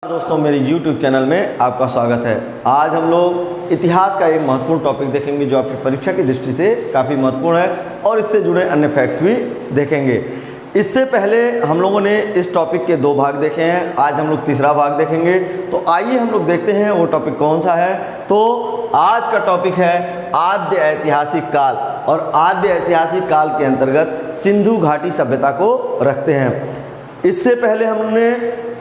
दोस्तों, मेरे YouTube channel में आपका स्वागत है। आज हम लोग इतिहास का एक महत्वपूर्ण टॉपिक देखेंगे जो आपकी परीक्षा की दृष्टि से काफ़ी महत्वपूर्ण है और इससे जुड़े अन्य फैक्ट्स भी देखेंगे। इससे पहले हम लोगों ने इस टॉपिक के 2 भाग देखे हैं, आज हम लोग तीसरा भाग देखेंगे। तो आइए हम लोग देखते हैं वो टॉपिक कौन सा है। तो आज का टॉपिक है आद्य ऐतिहासिक काल, और आद्य ऐतिहासिक काल के अंतर्गत सिंधु घाटी सभ्यता को रखते हैं। इससे पहले हमने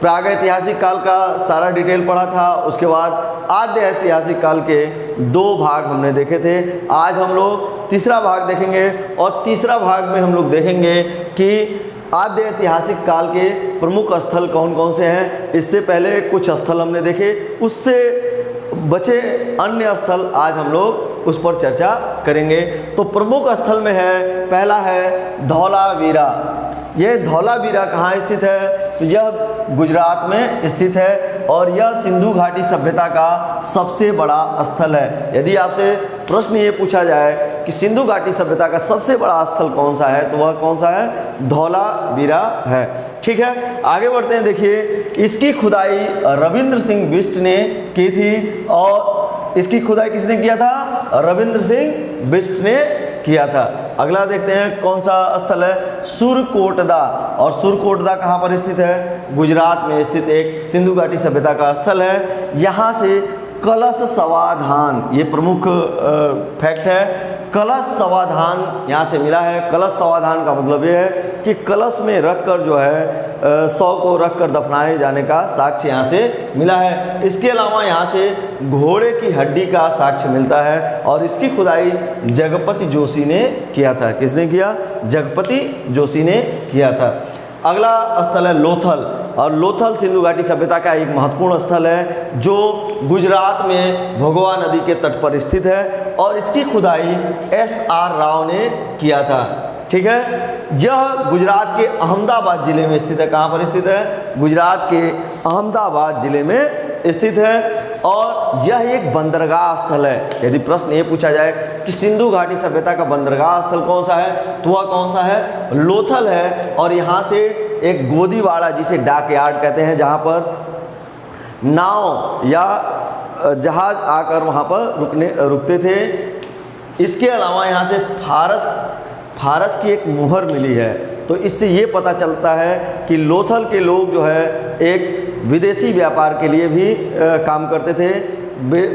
प्रागैतिहासिक काल का सारा डिटेल पढ़ा था, उसके बाद आद्य ऐतिहासिक काल के 2 भाग हमने देखे थे। आज हम लोग तीसरा भाग देखेंगे और तीसरा भाग में हम लोग देखेंगे कि आद्य ऐतिहासिक काल के प्रमुख स्थल कौन कौन से हैं। इससे पहले कुछ स्थल हमने देखे, उससे बचे अन्य स्थल आज हम लोग उस पर चर्चा करेंगे। तो प्रमुख स्थल में है, पहला है धौलावीरा। यह धौलावीरा कहाँ स्थित है? तो यह गुजरात में स्थित है और यह सिंधु घाटी सभ्यता का सबसे बड़ा स्थल है। यदि आपसे प्रश्न ये पूछा जाए कि सिंधु घाटी सभ्यता का सबसे बड़ा स्थल कौन सा है, तो वह कौन सा है? धौलावीरा है। ठीक है, आगे बढ़ते हैं। देखिए, इसकी खुदाई रविंद्र सिंह बिष्ट ने की थी, और इसकी खुदाई किसने किया था? रविंद्र सिंह बिष्ट ने किया था। अगला देखते हैं कौन सा स्थल है? सुरकोटदा। और सुरकोटदा कहाँ पर स्थित है? गुजरात में स्थित एक सिंधु घाटी सभ्यता का स्थल है। यहाँ से कलश समाधान, ये प्रमुख फैक्ट है। कलश समाधान यहाँ से मिला है। कलश समाधान का मतलब ये है कि कलश में रखकर जो है शव को रखकर दफनाए जाने का साक्ष्य यहाँ से मिला है। इसके अलावा यहाँ से घोड़े की हड्डी का साक्ष्य मिलता है, और इसकी खुदाई जगपति जोशी ने किया था। किसने किया? जगपति जोशी ने किया था। अगला स्थल है लोथल, और लोथल सिंधु घाटी सभ्यता का एक महत्वपूर्ण स्थल है जो गुजरात में भोगवा नदी के तट पर स्थित है, और इसकी खुदाई SR राव ने किया था। ठीक है, यह गुजरात के अहमदाबाद जिले में स्थित है। कहाँ पर स्थित है? गुजरात के अहमदाबाद जिले में स्थित है, और यह एक बंदरगाह स्थल है। यदि प्रश्न ये पूछा जाए कि सिंधु घाटी सभ्यता का बंदरगाह स्थल कौन सा है, तो वह कौन सा है? लोथल है। और यहाँ से एक गोदीवाड़ा, जिसे डाक यार्ड कहते हैं, जहाँ पर नाव या जहाज आकर वहाँ पर रुकते थे। इसके अलावा यहाँ से फारस की एक मुहर मिली है। तो इससे ये पता चलता है कि लोथल के लोग जो है एक विदेशी व्यापार के लिए भी काम करते थे।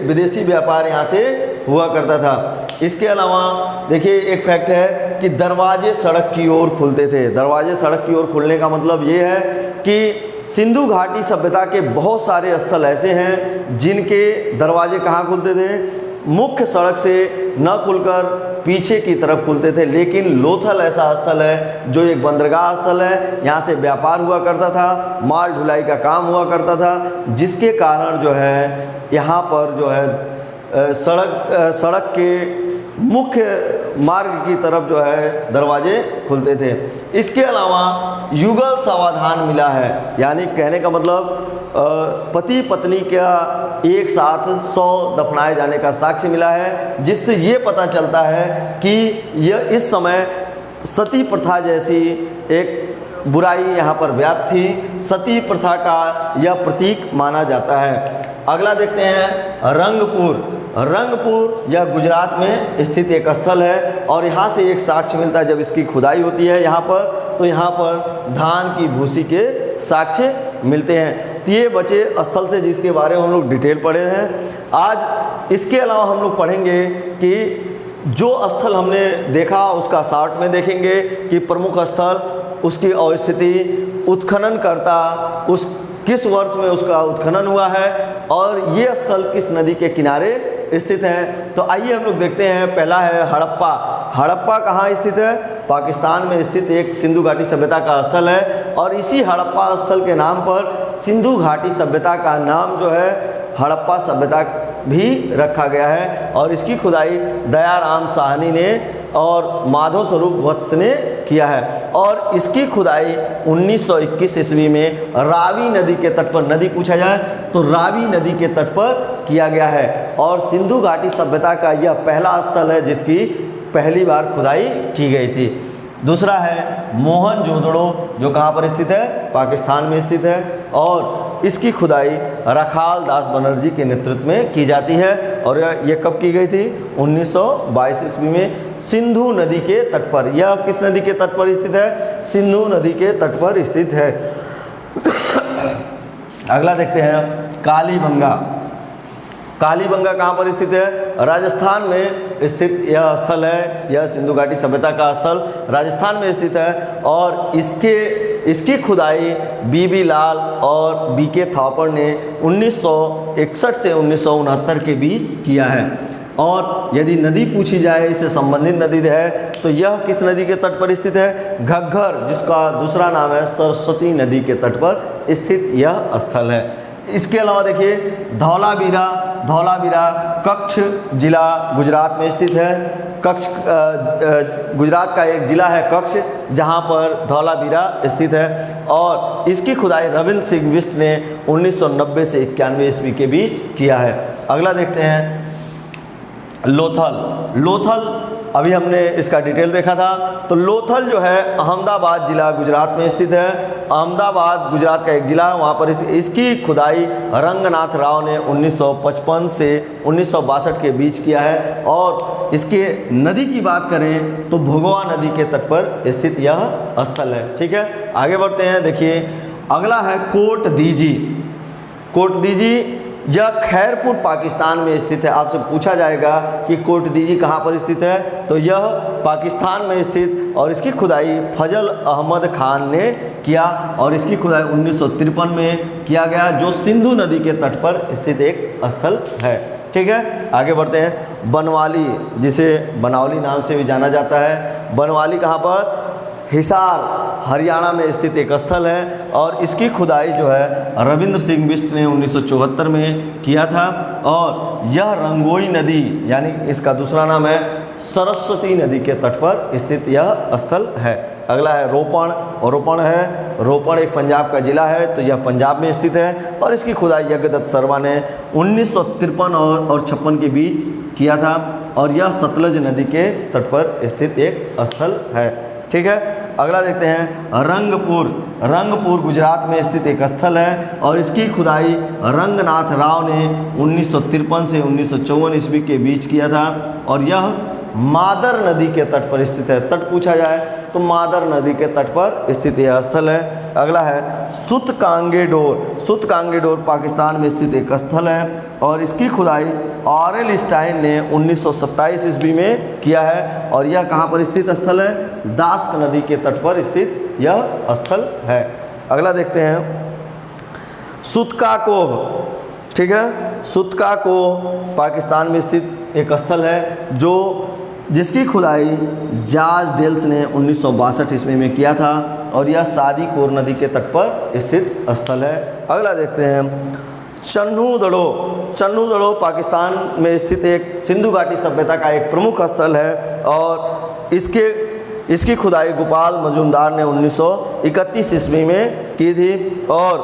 विदेशी व्यापार यहाँ से हुआ करता था। इसके अलावा देखिए, एक फैक्ट है कि दरवाजे सड़क की ओर खुलते थे। दरवाजे सड़क की ओर खुलने का मतलब ये है कि सिंधु घाटी सभ्यता के बहुत सारे स्थल ऐसे हैं जिनके दरवाजे कहाँ खुलते थे? मुख्य सड़क से न खुलकर पीछे की तरफ खुलते थे। लेकिन लोथल ऐसा स्थल है जो एक बंदरगाह स्थल है। यहाँ से व्यापार हुआ करता था, माल ढुलाई का काम हुआ करता था, जिसके कारण जो है यहाँ पर जो है सड़क के मुख्य मार्ग की तरफ जो है दरवाजे खुलते थे। इसके अलावा युगल समाधान मिला है, यानी कहने का मतलब पति पत्नी का एक साथ 100 दफनाए जाने का साक्ष्य मिला है, जिससे ये पता चलता है कि यह इस समय सती प्रथा जैसी एक बुराई यहाँ पर व्याप्त थी। सती प्रथा का यह प्रतीक माना जाता है। अगला देखते हैं रंगपुर। रंगपुर यह गुजरात में स्थित एक स्थल है, और यहाँ से एक साक्ष्य मिलता है। जब इसकी खुदाई होती है यहाँ पर, तो यहाँ पर धान की भूसी के साक्ष्य मिलते हैं। तो ये बचे स्थल से जिसके बारे में हम लोग डिटेल पढ़े हैं। आज इसके अलावा हम लोग पढ़ेंगे कि जो स्थल हमने देखा उसका शॉर्ट में देखेंगे कि प्रमुख स्थल, उसकी अवस्थिति, उत्खननकर्ता, उस किस वर्ष में उसका उत्खनन हुआ है, और ये स्थल किस नदी के किनारे स्थित है। तो आइए हम लोग देखते हैं। पहला है हड़प्पा। हड़प्पा कहाँ स्थित है? पाकिस्तान में स्थित एक सिंधु घाटी सभ्यता का स्थल है, और इसी हड़प्पा स्थल के नाम पर सिंधु घाटी सभ्यता का नाम जो है हड़प्पा सभ्यता भी रखा गया है। और इसकी खुदाई दयाराम साहनी ने और माधव स्वरूप वत्स ने किया है, और इसकी खुदाई 1921 ईस्वी में रावी नदी के तट पर, नदी पूछा जाए तो रावी नदी के तट पर किया गया है। और सिंधु घाटी सभ्यता का यह पहला स्थल है जिसकी पहली बार खुदाई की गई थी। दूसरा है मोहनजोदड़ो, जो कहाँ पर स्थित है? पाकिस्तान में स्थित है। और इसकी खुदाई रखाल दास बनर्जी के नेतृत्व में की जाती है। और ये कब की गई थी? 1922 ईस्वी में सिंधु नदी के तट पर। यह किस नदी के तट पर स्थित है? सिंधु नदी के तट पर स्थित है। अगला देखते हैं कालीबंगा। कालीबंगा कहाँ पर स्थित है? राजस्थान में स्थित यह स्थल है। यह सिंधु घाटी सभ्यता का स्थल राजस्थान में स्थित है और इसकी खुदाई बीबी लाल और बीके थापर ने 1961 से 1969 के बीच किया है। और यदि नदी पूछी जाए, इससे संबंधित नदी है, तो यह किस नदी के तट पर स्थित है? घग्घर, जिसका दूसरा नाम है सरस्वती नदी के तट पर स्थित यह स्थल है। इसके अलावा देखिए धौलावीरा। धौलावीरा कच्छ जिला गुजरात में स्थित है। कच्छ गुजरात का एक जिला है कच्छ, जहां पर धौलावीरा स्थित है और इसकी खुदाई रविंद्र सिंह बिष्ट ने 1990 से 91 ईस्वी के बीच किया है। अगला देखते हैं लोथल। लोथल अभी हमने इसका डिटेल देखा था। तो लोथल जो है अहमदाबाद जिला गुजरात में स्थित है। अहमदाबाद गुजरात का एक जिला है, वहाँ पर इसकी खुदाई रंगनाथ राव ने 1955 से 1962 के बीच किया है। और इसके नदी की बात करें तो भोगवा नदी के तट पर स्थित यह स्थल है। ठीक है, आगे बढ़ते हैं। देखिए अगला है कोट दीजी। कोट दीजी यह खैरपुर पाकिस्तान में स्थित है। आपसे पूछा जाएगा कि कोट दीजी कहाँ पर स्थित है, तो यह पाकिस्तान में स्थित और इसकी खुदाई फजल अहमद खान ने किया और इसकी खुदाई 1953 में किया गया, जो सिंधु नदी के तट पर स्थित एक स्थल है। ठीक है, आगे बढ़ते हैं। बनवाली, जिसे बनौली नाम से भी जाना जाता है। बनवाली कहाँ पर? हिसार हरियाणा में स्थित एक स्थल है और इसकी खुदाई जो है रविंद्र सिंह बिष्ट ने 1974 में किया था। और यह रंगोई नदी, यानी इसका दूसरा नाम है सरस्वती नदी के तट पर स्थित यह स्थल है। अगला है रोपण। और रोपण एक पंजाब का जिला है, तो यह पंजाब में स्थित है और इसकी खुदाई यज्ञदत्त शर्मा ने 1953 और 56 के बीच किया था और यह सतलज नदी के तट पर स्थित एक स्थल है। ठीक है, अगला देखते हैं रंगपुर। रंगपुर गुजरात में स्थित एक स्थल है और इसकी खुदाई रंगनाथ राव ने 1953 से 1954 ईस्वी के बीच किया था और यह मादर नदी के तट पर स्थित है। तट पूछा जाए तो मादर नदी के तट पर स्थित यह स्थल है। अगला है सुतकांगेडोर। सुतकांगेडोर पाकिस्तान में स्थित एक स्थल है और इसकी खुदाई आर.एल. स्टाइन ने 1927 ईस्वी में किया है और यह कहाँ पर स्थित स्थल है? दास्क नदी के तट पर स्थित यह स्थल है। अगला देखते हैं सुतका कोह। ठीक है, सुतका कोह पाकिस्तान में स्थित एक स्थल है जिसकी खुदाई जॉर्ज डेल्स ने 1962 ईस्वी में किया था और यह सादी कोर नदी के तट पर स्थित स्थल है। अगला देखते हैं चन्हू दड़ो पाकिस्तान में स्थित एक सिंधु घाटी सभ्यता का एक प्रमुख स्थल है और इसकी खुदाई गोपाल मजूमदार ने 1931 ईस्वी में की थी और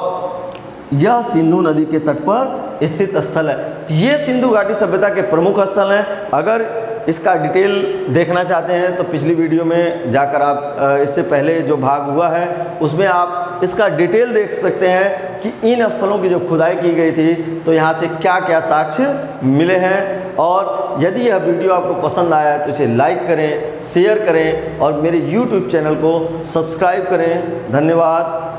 यह सिंधु नदी के तट पर स्थित स्थल है। ये सिंधु घाटी सभ्यता के प्रमुख स्थल हैं। अगर इसका डिटेल देखना चाहते हैं तो पिछली वीडियो में जाकर आप इससे पहले जो भाग हुआ है उसमें आप इसका डिटेल देख सकते हैं कि इन स्थलों की जो खुदाई की गई थी तो यहाँ से क्या क्या साक्ष्य मिले हैं। और यदि यह वीडियो आपको पसंद आया है तो इसे लाइक करें, शेयर करें और मेरे YouTube चैनल को सब्सक्राइब करें। धन्यवाद।